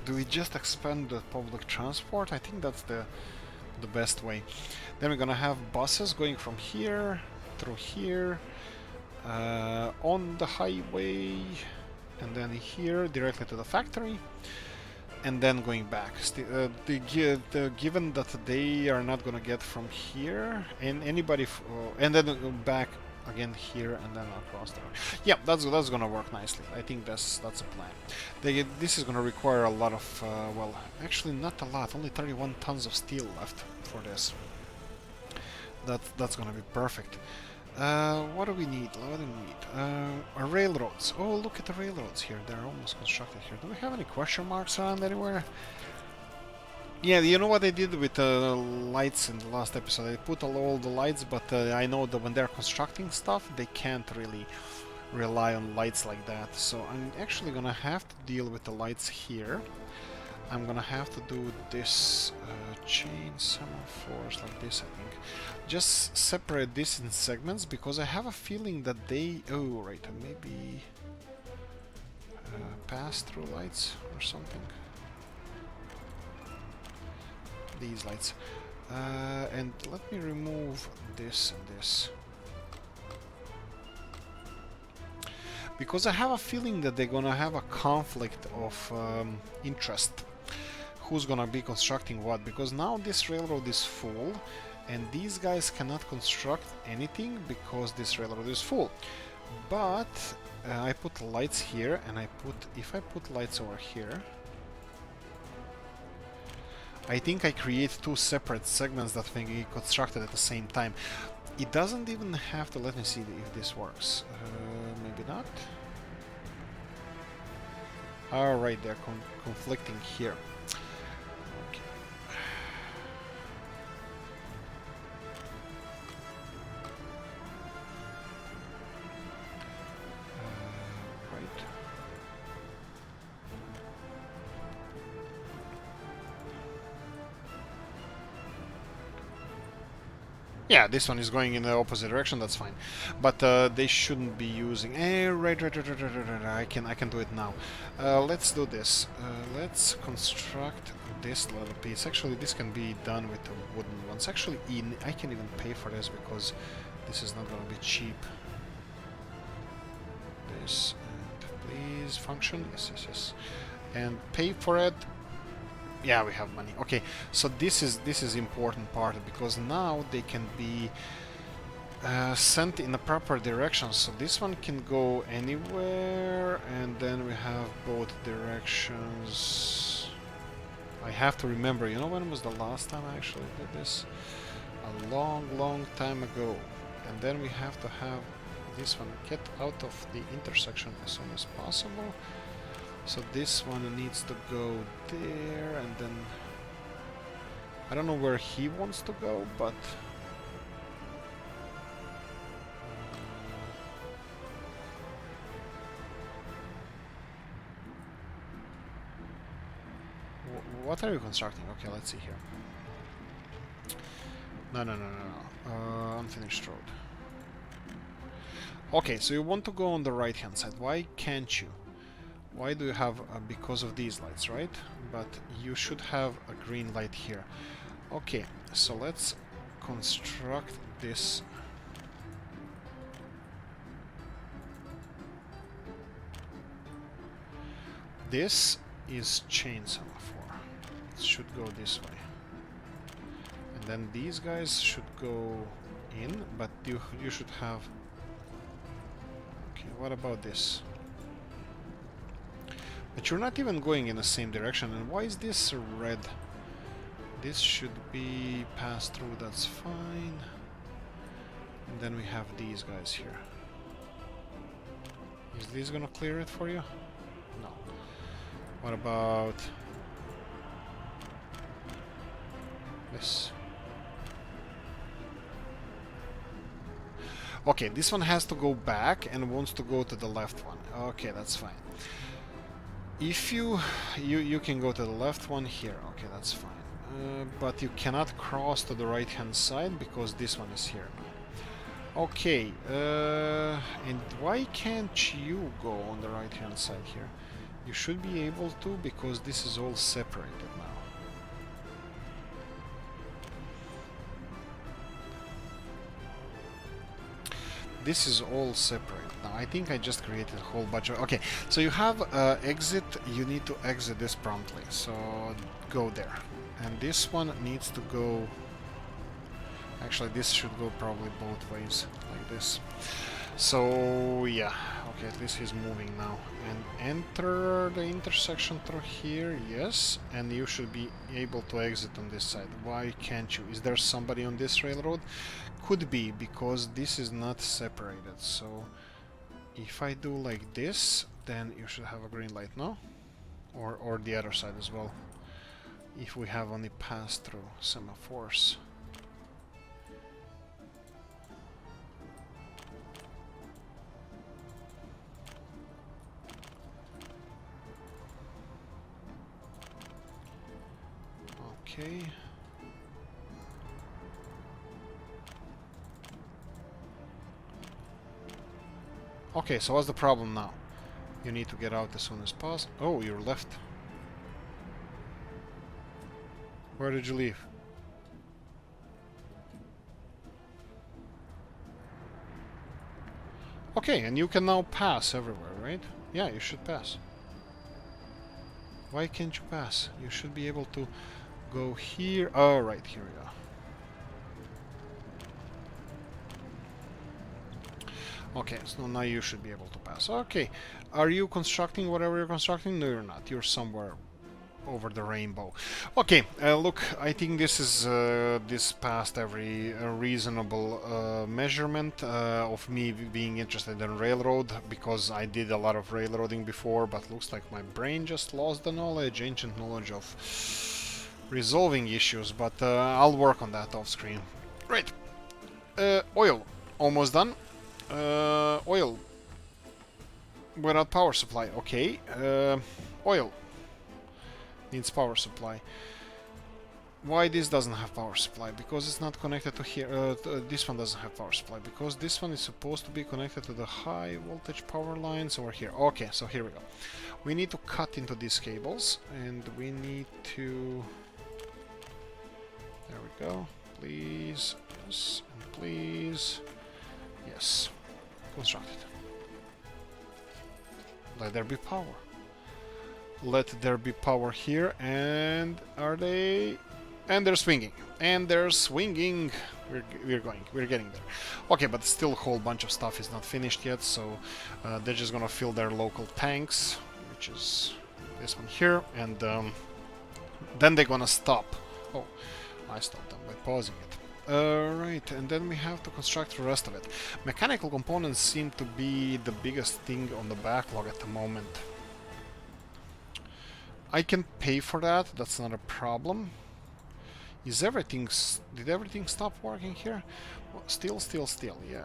Do we just expand the public transport? I think that's the best way. Then we're gonna have buses going from here through here. on the highway, and then here directly to the factory, and then going back. Given that they are not gonna get from here, and anybody, and then go back again here, and then across there. Yeah, that's gonna work nicely. I think that's a plan. This is gonna require a lot of, well, actually not a lot. Only 31 tons of steel left for this. That's gonna be perfect. What do we need? What do we need? Railroads. Oh, look at the railroads here. They're almost constructed here. Do we have any question marks around anywhere? Yeah, you know what I did with the lights in the last episode? I put all the lights, but I know that when they're constructing stuff, they can't really rely on lights like that. So I'm actually gonna have to deal with the lights here. I'm gonna have to do this chain semaphores like this, I think. Just separate this in segments, because I have a feeling that they... Oh, right, maybe pass-through lights or something. These lights. And let me remove this and this. Because I have a feeling that they're gonna have a conflict of interest. Who's gonna be constructing what? Because now this railroad is full, and these guys cannot construct anything because this railroad is full. But I put lights here, and if I put lights over here, I think I create two separate segments that can be constructed at the same time. It doesn't even have to... Let me see if this works. Maybe not. Alright, they're conflicting here. Okay. Right. Yeah, this one is going in the opposite direction. That's fine, but they shouldn't be using. Right. I can do it now. Let's do this. Let's construct this little piece. Actually, this can be done with the wooden ones. Actually, I can even pay for this because this is not going to be cheap. This, and please function. Yes, and pay for it. Yeah, we have money. Okay, so this is important part, because now they can be sent in the proper direction. So this one can go anywhere, and then we have both directions. I have to remember, you know when was the last time I actually did this? A long time ago. And then we have to have this one get out of the intersection as soon as possible. So this one needs to go there, and then I don't know where he wants to go, but what are you constructing? Okay, let's see here. No. Unfinished road. Okay, so you want to go on the right hand side. Why can't you? Why do you have... because of these lights, right? But you should have a green light here. Okay, so let's construct this. This is chain semaphore. It should go this way. And then these guys should go in, but you should have... Okay, what about this? But you're not even going in the same direction. And why is this red? This should be passed through, that's fine. And then we have these guys here. Is this gonna clear it for you? No. What about this? Okay, this one has to go back and wants to go to the left one. Okay, that's fine. If you can go to the left one here. Okay, that's fine. But you cannot cross to the right hand side because this one is here now. Okay, and why can't you go on the right hand side here? You should be able to, because this is all separated now. This is all separate. Now I think I just created a whole bunch of... Okay, so you have exit, you need to exit this promptly, so go there. And this one needs to go... Actually, this should go probably both ways, like this. So, yeah, okay, at least he's moving now. And enter the intersection through here, yes, and you should be able to exit on this side. Why can't you? Is there somebody on this railroad? Could be, because this is not separated. So, if I do like this, then you should have a green light, no? Or the other side as well. If we have only pass-through semaphores. Okay. Okay, so what's the problem now? You need to get out as soon as possible. Oh, you're left. Where did you leave? Okay, and you can now pass everywhere, right? Yeah, you should pass. Why can't you pass? You should be able to go here. Oh, right, here we go. Okay, so now you should be able to pass. Okay, are you constructing whatever you're constructing? No, you're not. You're somewhere over the rainbow. Okay, look, I think this is this passed every reasonable measurement of me being interested in railroad, because I did a lot of railroading before, but looks like my brain just lost the knowledge, ancient knowledge of resolving issues, but I'll work on that off screen. Right, oil, almost done. Oil without power supply. Okay, oil needs power supply. Why this doesn't have power supply? Because it's not connected to here. This one doesn't have power supply because this one is supposed to be connected to the high voltage power lines over here. Okay, so here we go. We need to cut into these cables, and we need to... There we go. Please, yes, and please, yes. Constructed. Let there be power. Let there be power here, and are they? And they're swinging. And they're swinging. We're getting there. Okay, but still a whole bunch of stuff is not finished yet, so they're just gonna fill their local tanks, which is this one here, and then they're gonna stop. Oh, I stopped them by pausing it. Right, and then we have to construct the rest of it. Mechanical components seem to be the biggest thing on the backlog at the moment. I can pay for that, that's not a problem. Is everything... Did everything stop working here? Well, steel, yeah.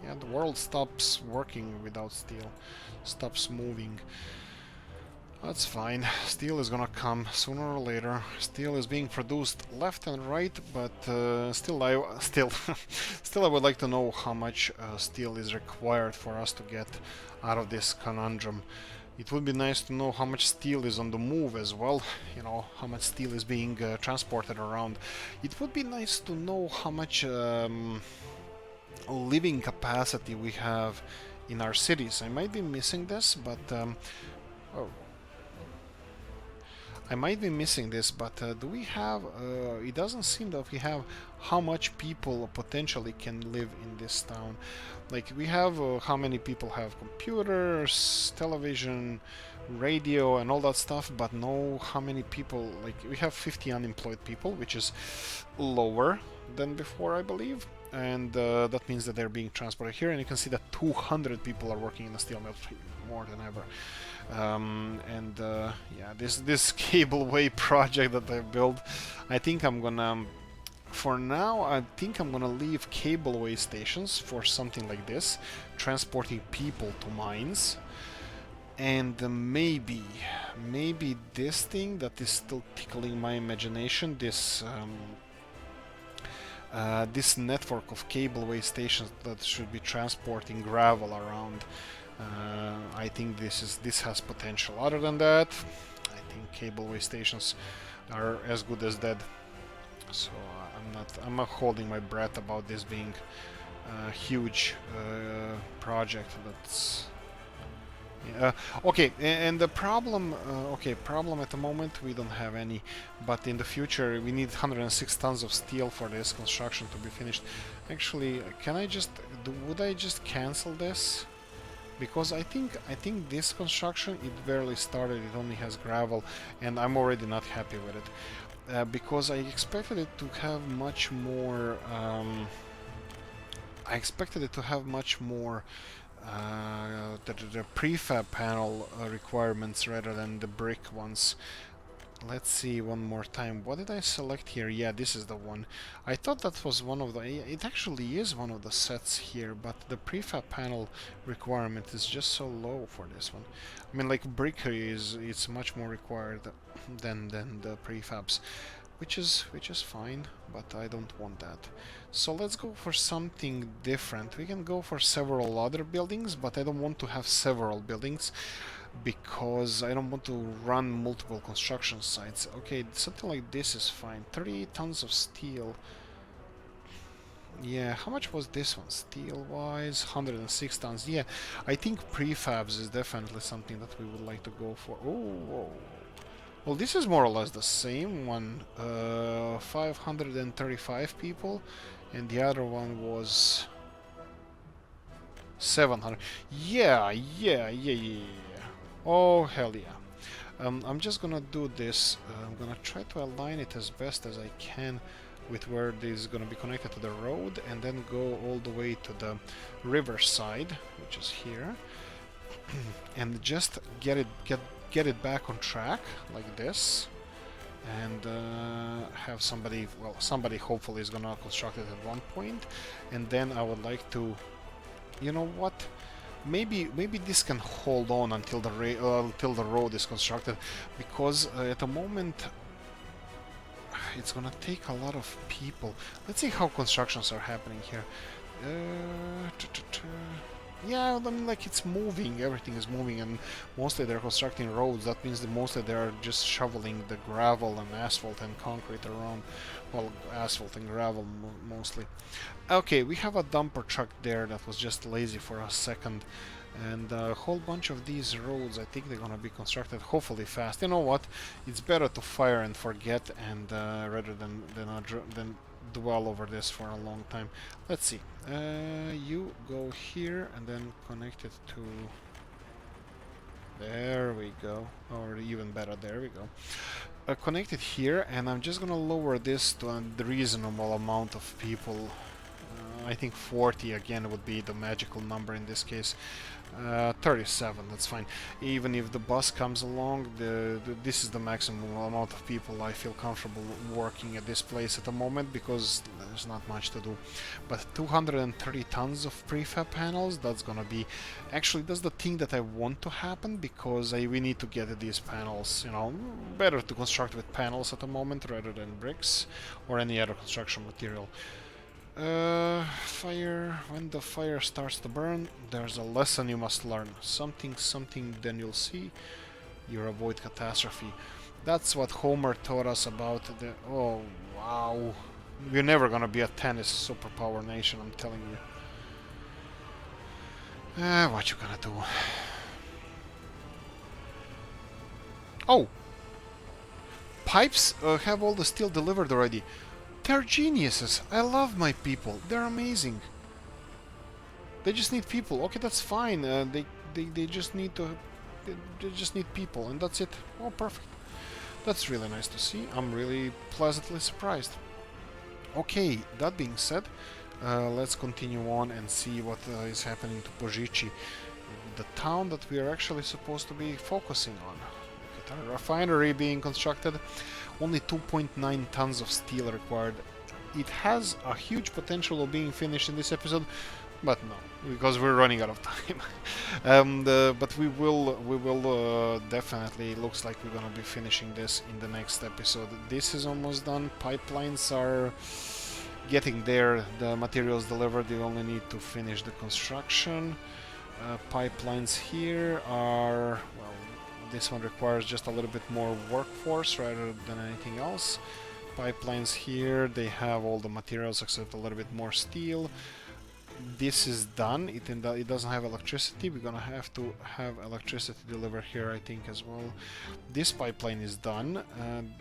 Yeah, the world stops working without steel. Stops moving. That's fine. Steel is gonna come sooner or later. Steel is being produced left and right, but still I would like to know how much steel is required for us to get out of this conundrum. It would be nice to know how much steel is on the move as well, you know, how much steel is being transported around. It would be nice to know how much living capacity we have in our cities. I might be missing this, but oh. I might be missing this, but do we have... it doesn't seem that we have how much people potentially can live in this town. Like, we have how many people have computers, television, radio, and all that stuff, but no how many people... Like, we have 50 unemployed people, which is lower than before, I believe. And that means that they're being transported here, and you can see that 200 people are working in the steel mill, more than ever. Yeah, this cableway project that I built, I think I'm gonna, for now, I think I'm gonna leave cableway stations for something like this, transporting people to mines, and maybe this thing that is still tickling my imagination, this this network of cableway stations that should be transporting gravel around. I think this has potential. Other than that, I think cableway stations are as good as dead. So I'm not holding my breath about this being huge project. That's okay. And the problem, problem at the moment we don't have any, but in the future we need 106 tons of steel for this construction to be finished. Actually, can I just would I just cancel this? Because I think this construction, it barely started, it only has gravel, and I'm already not happy with it. Because I expected it to have much more the prefab panel requirements rather than the brick ones. Let's see one more time. What did I select here? Yeah, this is the one. I thought that was one of the... It actually is one of the sets here, but the prefab panel requirement is just so low for this one. I mean, like brick it's much more required than the prefabs, which is fine, but I don't want that. So let's go for something different. We can go for several other buildings, but I don't want to have several buildings, because I don't want to run multiple construction sites. Okay, something like this is fine. 30 tons of steel. Yeah, how much was this one? Steel-wise, 106 tons. Yeah, I think prefabs is definitely something that we would like to go for. Oh, whoa. Well, this is more or less the same one. 535 people, and the other one was 700. Yeah. Oh, hell yeah. I'm just gonna do this. I'm gonna try to align it as best as I can with where this is gonna be connected to the road, and then go all the way to the riverside, which is here, and just get it back on track like this, and have somebody, well, somebody hopefully is gonna construct it at one point, and then I would like to, you know what? Maybe this can hold on until the road is constructed, because at the moment it's gonna take a lot of people. Let's see how constructions are happening here. Yeah, I mean, like, it's moving, everything is moving, and mostly they're constructing roads. That means that mostly they're just shoveling the gravel and asphalt and concrete around. Well, asphalt and gravel mostly. Okay, we have a dumper truck there that was just lazy for a second, and a whole bunch of these roads, I think they're gonna be constructed hopefully fast. You know what? It's better to fire and forget, and rather than dwell over this for a long time. Let's see. You go here and then connect it to... There we go. Or even better, there we go. Connect it here, and I'm just gonna lower this to a reasonable amount of people. I think 40 again would be the magical number in this case. 37, that's fine. Even if the bus comes along, this is the maximum amount of people I feel comfortable working at this place at the moment, because there's not much to do. But 230 tons of prefab panels, that's gonna be... Actually, that's the thing that I want to happen, because we need to get these panels, you know, better to construct with panels at the moment rather than bricks or any other construction material. Fire. When the fire starts to burn, there's a lesson you must learn. Something, then you'll see. You avoid catastrophe. That's what Homer taught us about the... Oh, wow. We're never gonna be a tennis superpower nation, I'm telling you. What you gonna do? Oh! Pipes have all the steel delivered already. They're geniuses. I love my people. They're amazing. They just need people. Okay, that's fine. They just need to... They just need people, and that's it. Oh, perfect. That's really nice to see. I'm really pleasantly surprised. Okay, that being said, let's continue on and see what is happening to Požiči, the town that we are actually supposed to be focusing on. Look at our refinery being constructed. Only 2.9 tons of steel required. It has a huge potential of being finished in this episode, but no, because we're running out of time. But we will definitely, looks like we're gonna be finishing this in the next episode. This is almost done. Pipelines are getting there. The materials delivered. They only need to finish the construction. Pipelines here are, well, this one requires just a little bit more workforce rather than anything else. Pipelines here, they have all the materials except a little bit more steel. this is done. It doesn't have electricity. We're gonna have to have electricity delivered here, I think, as well. This pipeline is done.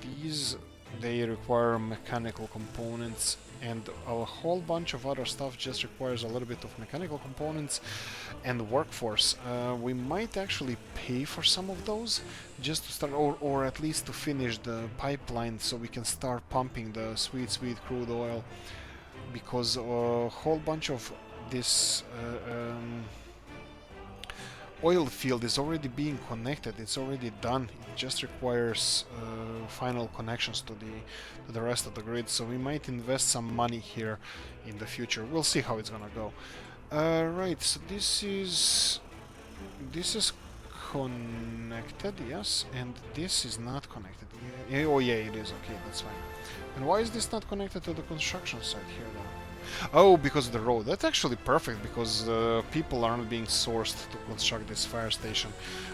These, they require mechanical components, and a whole bunch of other stuff just requires a little bit of mechanical components and workforce. We might actually pay for some of those just to start, or at least to finish the pipeline so we can start pumping the sweet crude oil, because a whole bunch of this oil field is already being connected. It's already done. It just requires final connections to the rest of the grid. So we might invest some money here in the future. We'll see how it's gonna go. Right. So this is connected, yes, and this is not connected. Yeah, oh yeah, it is. Okay, that's fine. And why is this not connected to the construction site here, though? Oh, because of the road. That's actually perfect, because people aren't being sourced to construct this fire station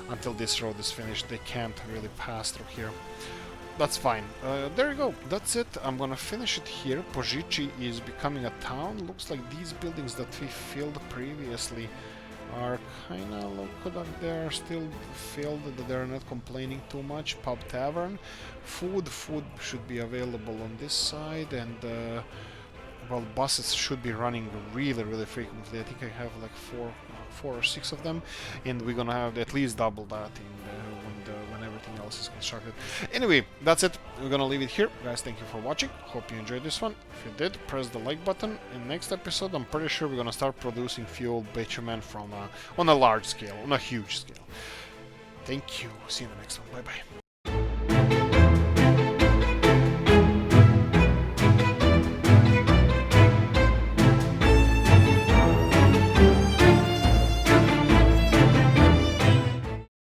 until this road is finished. They can't really pass through here. That's fine. There you go. That's it. I'm gonna finish it here. Pojici is becoming a town. Looks like these buildings that we filled previously are kinda, look like they're still filled, that they're not complaining too much. Pub tavern. Food should be available on this side, and well, buses should be running really frequently. I think I have like four or six of them, and we're gonna have at least double that when everything else is constructed. Anyway, that's it. We're gonna leave it here, guys. Thank you for watching. Hope you enjoyed this one. If you did, press the like button. In next episode, I'm pretty sure we're gonna start producing fuel bitumen from on a large scale, on a huge scale. Thank you. See you in the next one. Bye bye.